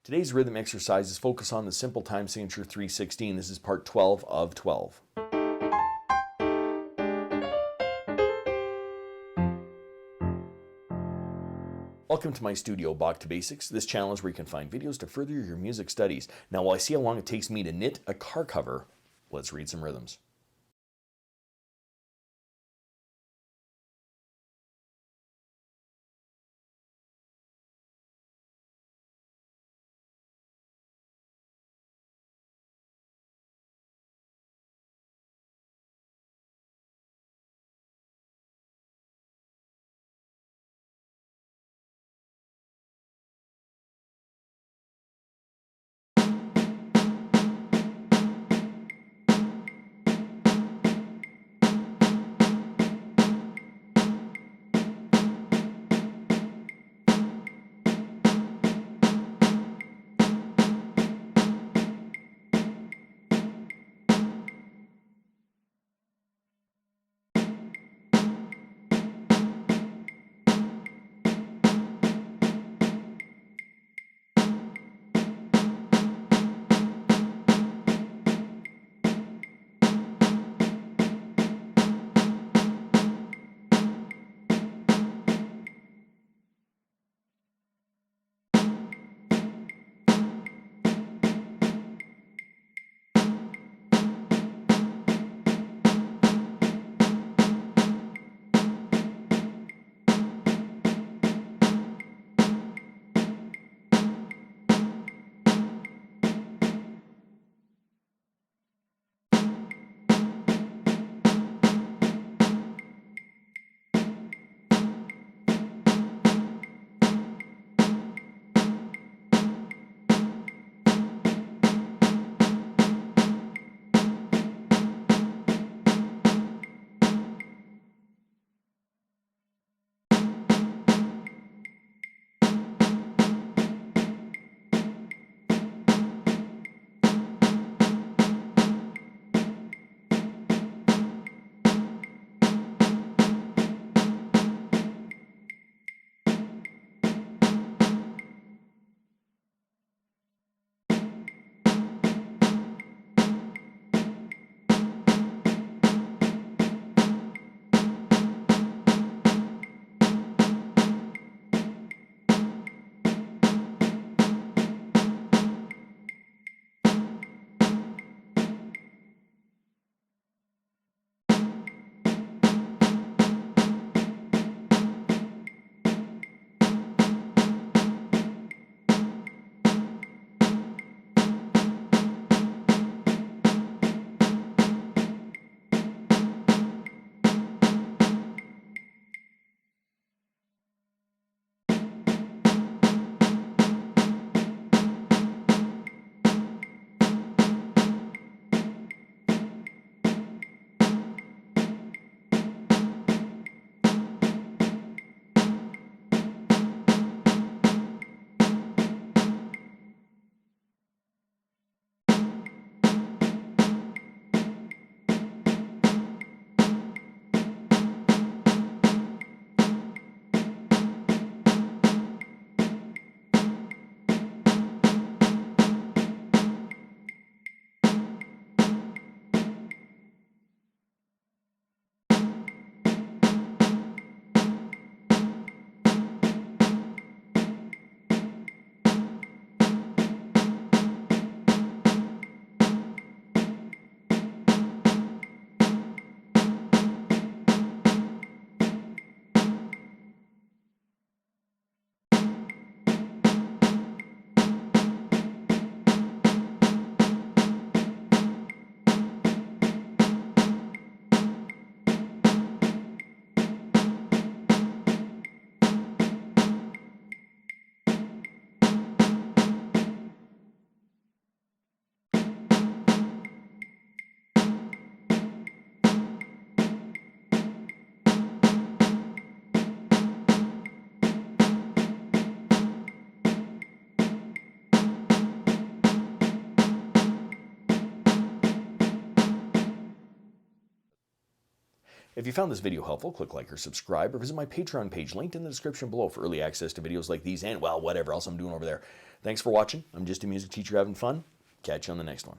Today's rhythm exercise is focused on the simple time signature 3/16. This is part 12 of 12. Welcome to my studio, Bach To Basics. This channel is where you can find videos to further your music studies. Now, while I see how long it takes me to knit a car cover, let's read some rhythms. If you found this video helpful, click like or subscribe, or visit my Patreon page linked in the description below for early access to videos like these and, well, whatever else I'm doing over there. Thanks for watching. I'm just a music teacher having fun. Catch you on the next one.